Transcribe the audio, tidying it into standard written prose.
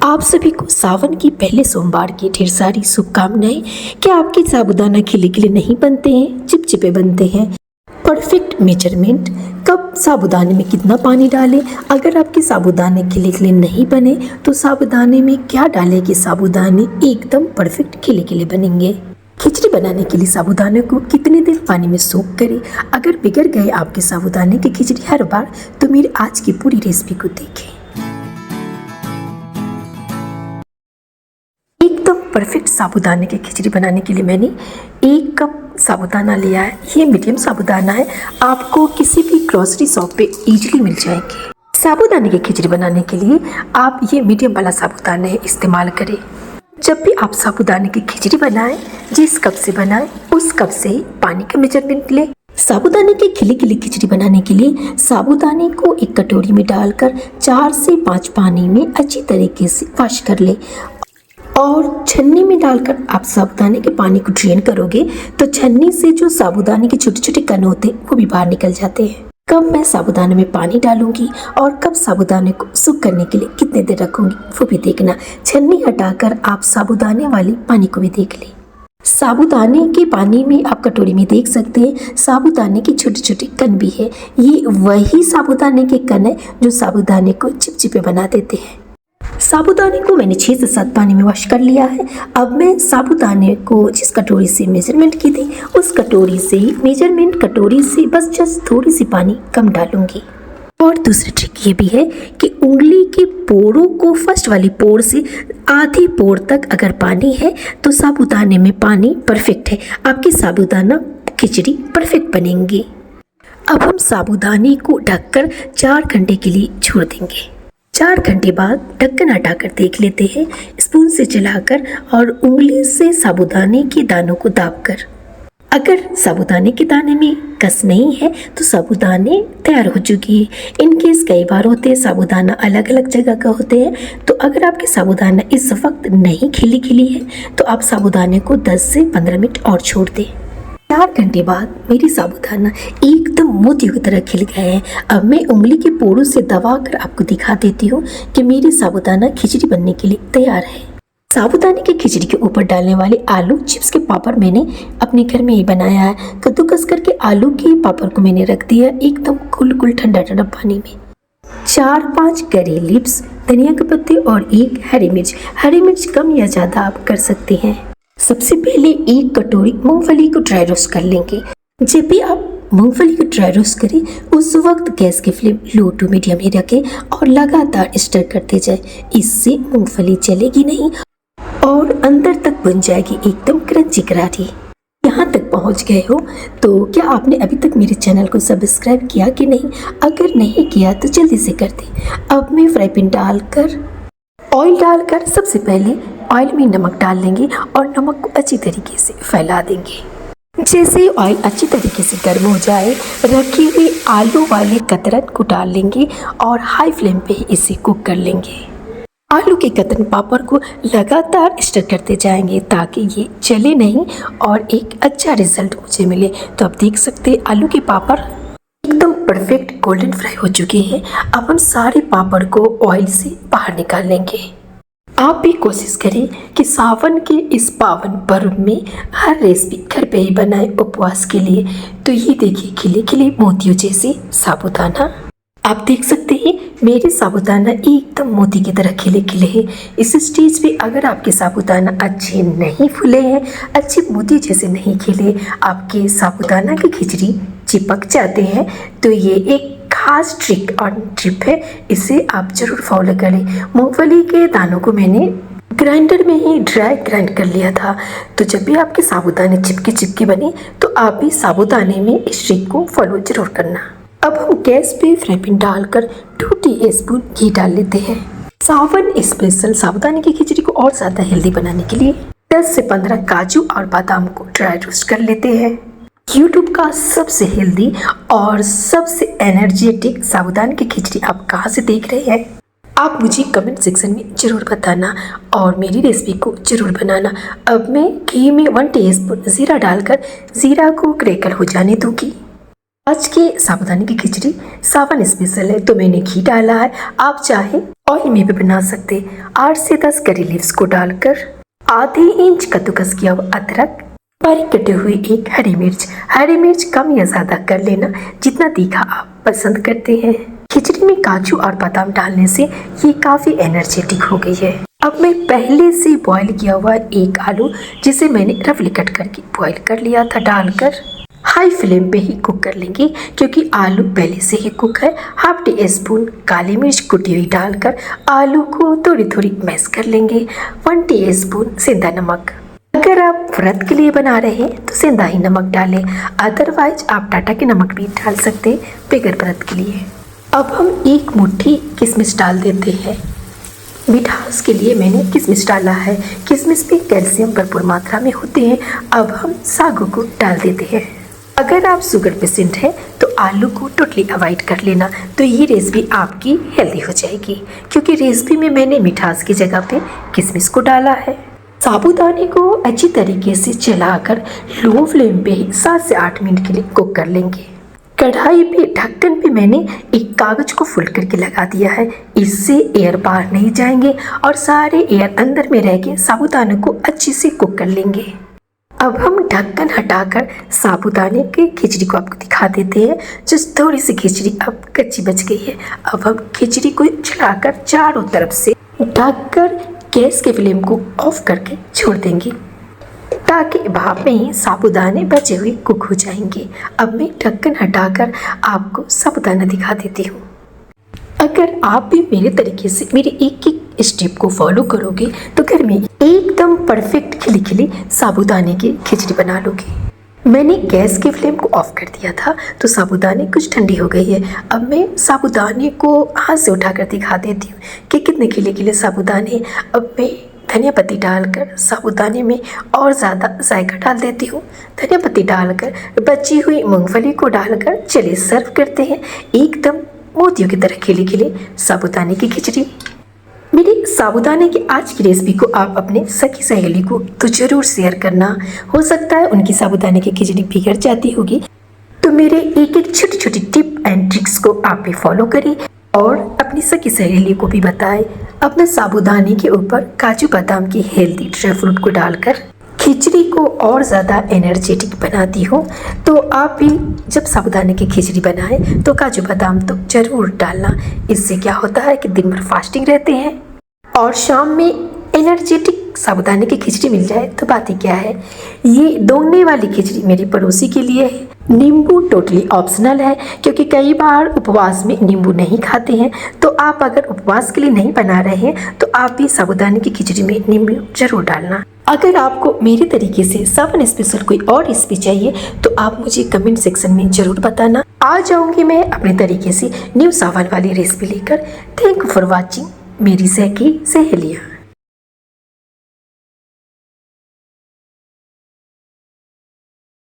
आप सभी को सावन की पहले सोमवार की ढेर सारी शुभकामनाएं। क्या आपके साबूदाना खिले खिले नहीं बनते हैं, चिपचिपे बनते हैं? परफेक्ट मेजरमेंट, कब साबूदाने में कितना पानी डालें? अगर आपके साबूदाने खिले खिले नहीं बने तो साबूदाने में क्या डालें कि साबूदाने एकदम परफेक्ट खिले खिले बनेंगे? खिचड़ी बनाने के लिए साबूदाने को कितनी देर पानी में सोख करें? अगर बिगड़ गए आपके साबूदाने की खिचड़ी हर बार तो मेरी आज की पूरी रेसिपी को देखें। एकदम परफेक्ट साबूदाने की खिचड़ी बनाने के लिए मैंने 1 कप साबूदाना लिया है। ये मीडियम साबूदाना है, आपको किसी भी ग्रोसरी शॉप पे इजीली मिल जाएंगे। साबूदाने की खिचड़ी बनाने के लिए आप ये मीडियम वाला साबूदाना इस्तेमाल करें। जब भी आप साबूदाने की खिचड़ी बनाएं, जिस कप से बनाएं उस कप से ही पानी का मेजरमेंट लें। साबूदाने की खिली खिली खिचड़ी बनाने के लिए साबूदाने को एक कटोरी में डालकर 4 से 5 पानी में अच्छी तरीके से वॉश कर लें और छन्नी में डालकर आप साबूदाने के पानी को ड्रेन करोगे तो छन्नी से जो साबूदाने के छोटे छोटे कण होते हैं वो भी बाहर निकल जाते हैं। कब मैं साबूदाने में पानी डालूंगी और कब साबूदाने को सूख करने के लिए कितने देर रखूंगी वो भी देखना। छन्नी हटाकर आप साबूदाने वाले पानी को भी देख लें। साबूदाने के पानी में आप कटोरी में देख सकते हैं साबूदाने के छोटे छोटे कण भी है। ये वही साबूदाने के कण है जो साबूदाने को चिपचिपे बना देते हैं। साबूदाने को मैंने 6 से 7 पानी में वॉश कर लिया है। अब मैं साबूदाने को जिस कटोरी से मेजरमेंट की थी उस कटोरी से ही मेजरमेंट कटोरी से बस जस्ट थोड़ी सी पानी कम डालूंगी। और दूसरी ट्रिक ये भी है कि उंगली के पोरों को फर्स्ट वाली पोर से आधी पोर तक अगर पानी है तो साबूदाने में पानी परफेक्ट है, आपकी साबूदाना खिचड़ी परफेक्ट बनेंगी। अब हम साबूदाने को ढककर 4 घंटे के लिए छोड़ देंगे। 4 घंटे बाद ढक्कन हटाकर देख लेते हैं स्पून से चलाकर और उंगली से साबूदाने के दानों को दाबकर। अगर साबूदाने के दाने में कस नहीं है तो साबूदाने तैयार हो चुकी है। इनकेस कई बार होते हैं साबूदाना अलग अलग जगह का होते हैं, तो अगर आपके साबूदाना इस वक्त नहीं खिली खिली है तो आप साबूदाने को 10 से 15 मिनट और छोड़ दें। 4 घंटे बाद मेरी साबूदाना एकदम मोती की तरह खिल गए हैं। अब मैं उंगली के पोरों से दबाकर आपको दिखा देती हूँ कि मेरी साबूदाना खिचड़ी बनने के लिए तैयार है। साबूदाने की खिचड़ी के ऊपर डालने वाले आलू चिप्स के पापड़ मैंने अपने घर में ही बनाया है। कद्दूकस करके आलू के पापड़ को मैंने रख दिया एकदम कुल ठंडा ठंडा पानी में। 4-5 करी लीव्स, धनिया के पत्ते और 1 हरी मिर्च। हरी मिर्च कम या ज़्यादा आप कर सकते हैं। सबसे पहले 1 कटोरी मूंगफली को ड्राई रोस्ट कर लेंगे। जब भी आप मूंगफली को ड्राई रोस्ट करें उस वक्त गैस की फ्लेम लो टू मीडियम ही रखें और लगातार स्टर करते जाए। इससे मूंगफली जलेगी नहीं और अंदर तक बन जाएगी एकदम क्रंची करारी। यहाँ तक पहुँच गए हो तो क्या आपने अभी तक मेरे चैनल को सब्सक्राइब किया कि नहीं? अगर नहीं किया तो जल्दी से कर दें। अब मैं फ्राई पैन डालकर ऑयल डालकर सबसे पहले ऑयल में नमक डाल लेंगे और नमक को अच्छी तरीके से फैला देंगे। जैसे ऑयल अच्छी तरीके से गर्म हो जाए रखे हुए आलू वाले कतरन को डाल लेंगे और हाई फ्लेम पे ही इसे कुक कर लेंगे। आलू के कतरन पापड़ को लगातार स्टर करते जाएंगे ताकि ये जले नहीं और एक अच्छा रिजल्ट मुझे मिले। तो आप देख सकते हैं आलू के पापड़ एकदम परफेक्ट गोल्डन फ्राई हो चुके हैं। अब हम सारे पापड़ को ऑयल से बाहर निकाल लेंगे। आप भी कोशिश करें कि सावन के इस पावन पर्व में हर रेसिपी घर पे ही बनाए उपवास के लिए। तो ये देखिए खिले खिले मोतियों जैसे साबूदाना आप देख सकते हैं। मेरे साबूदाना एकदम मोती की तरह खिले खिले हैं। इस स्टेज पे अगर आपके साबूदाना अच्छे नहीं फूले हैं, अच्छे मोती जैसे नहीं खिले, आपके साबूदाना की खिचड़ी चिपक जाते हैं, तो ये एक खास ट्रिक और टिप है, इसे आप जरूर फॉलो करें। मूंगफली के दानों को मैंने ग्राइंडर में ही ड्राई ग्राइंड कर लिया था। तो जब भी आपके साबूदाने चिपके चिपके बने तो आप भी साबूदाने में इस ट्रिक को फॉलो जरूर करना। अब हम गैस पे फ्राई पैन डालकर 2 टीस्पून घी डाल लेते हैं। सावन स्पेशल साबूदाने की खिचड़ी को और ज़्यादा हेल्दी बनाने के लिए 10 से 15 काजू और बादाम को ड्राई रोस्ट कर लेते हैं। यूट्यूब का सबसे हेल्दी और सबसे एनर्जेटिक साबूदाने की खिचड़ी आप कहाँ से देख रहे हैं? आप मुझे कमेंट सेक्शन में ज़रूर बताना और मेरी रेसिपी को ज़रूर बनाना। अब मैं घी में 1 टीस्पून ज़ीरा डालकर ज़ीरा को क्रैकल हो जाने दूँगी। आज के साबूदाने की खिचड़ी सावन स्पेशल है तो मैंने घी डाला है, आप चाहे ऑयल में भी बना सकते। 8 से 10 करी लीव्स को डालकर आधे इंच कद्दूकस किया हुआ अदरक, बारीक कटे हुए एक हरी मिर्च कम या ज्यादा कर लेना जितना तीखा आप पसंद करते हैं। खिचड़ी में काजू और बादाम डालने से ये काफी एनर्जेटिक हो गई है। अब मैं पहले से बॉईल किया हुआ एक आलू जिसे मैंने रफली कट करके बॉईल कर लिया था डालकर हाई फ्लेम पे ही कुक कर लेंगे क्योंकि आलू पहले से ही कुक है। हाफ टी स्पून काली मिर्च कुटी हुई डालकर आलू को थोड़ी थोड़ी मैश कर लेंगे। 1 टीस्पून सेंधा नमक, अगर आप व्रत के लिए बना रहे हैं तो सेंधा ही नमक डालें, अदरवाइज आप टाटा के नमक भी डाल सकते हैं बगैर व्रत के लिए। अब हम 1 मुट्ठी किशमिश डाल देते हैं। मिठास के लिए मैंने किशमिश डाला है। किशमिश में कैल्शियम भरपूर मात्रा में होते हैं। अब हम सागू को डाल देते हैं। अगर आप शुगर पेशेंट हैं तो आलू को टोटली अवॉइड कर लेना, तो ये रेसिपी आपकी हेल्दी हो जाएगी क्योंकि रेसिपी में मैंने मिठास की जगह पे किशमिश को डाला है। साबूदाने को अच्छी तरीके से चलाकर लो फ्लेम पे ही 7 से 8 मिनट के लिए कुक कर लेंगे। कढ़ाई पे ढक्कन पे मैंने एक कागज को फोल्ड करके लगा दिया है, इससे एयर बाहर नहीं जाएंगे और सारे एयर अंदर में रह के साबूदाने को अच्छे से कुक कर लेंगे। अब हम ढक्कन हटाकर साबूदाने की खिचड़ी को आपको दिखा देते हैं। जस्ट थोड़ी सी खिचड़ी अब कच्ची बच गई है। अब हम खिचड़ी को चलाकर चारों तरफ से ढककर गैस के फ्लेम को ऑफ करके छोड़ देंगे ताकि भाप में ही साबूदाने बचे हुए कुक हो जाएंगे। अब मैं ढक्कन हटाकर आपको साबूदाना दिखा देती हूँ। अगर आप भी मेरे तरीके से मेरे एक एक स्टेप को फॉलो करोगे तो घर में एकदम परफेक्ट खिली खिली साबूदाने की खिचड़ी बना लोगे। मैंने गैस के फ्लेम को ऑफ कर दिया था तो साबूदाने कुछ ठंडी हो गई है। अब मैं साबूदाने को हाथ से उठाकर दिखा देती हूँ कि कितने खिले खिले साबूदाने। अब मैं धनिया पत्ती डालकर साबूदाने में और ज़्यादा जायका डाल देती हूँ। धनिया पत्ती डालकर बची हुई मूंगफली को डालकर चलिए सर्व करते हैं। एकदम मोतियों की तरह खिले खिले साबूदाने की खिचड़ी। मेरी साबूदाने की आज की रेसिपी को आप अपने सखी सहेली को तो ज़रूर शेयर करना। हो सकता है उनकी साबूदाने की खिचड़ी बिगड़ जाती होगी, तो मेरे एक एक छोटी छोटी टिप एंड ट्रिक्स को आप भी फॉलो करें और अपनी सखी सहेली को भी बताएं। अपने साबूदाने के ऊपर काजू बादाम की हेल्दी ड्राई फ्रूट को डालकर खिचड़ी को और ज़्यादा एनर्जेटिक बनाती हूँ। तो आप भी जब साबूदाने की खिचड़ी बनाएं तो काजू बादाम तो ज़रूर डालना। इससे क्या होता है कि दिन भर फास्टिंग रहते हैं और शाम में एनर्जेटिक साबूदाने की खिचड़ी मिल जाए तो बात ही क्या है। ये दोगने वाली खिचड़ी मेरी पड़ोसी के लिए है। नींबू टोटली ऑप्शनल है क्योंकि कई बार उपवास में नींबू नहीं खाते हैं, तो आप अगर उपवास के लिए नहीं बना रहे हैं तो आप भी साबूदाने की खिचड़ी में नींबू जरूर डालना। अगर आपको मेरे तरीके से सावन स्पेशल कोई और रेसिपी चाहिए तो आप मुझे कमेंट सेक्शन में जरूर बताना। आ जाऊंगी मैं अपने तरीके से न्यू सावन वाली रेसिपी लेकर। थैंक यू फॉर वॉचिंग मेरी सखी सहेलियाँ।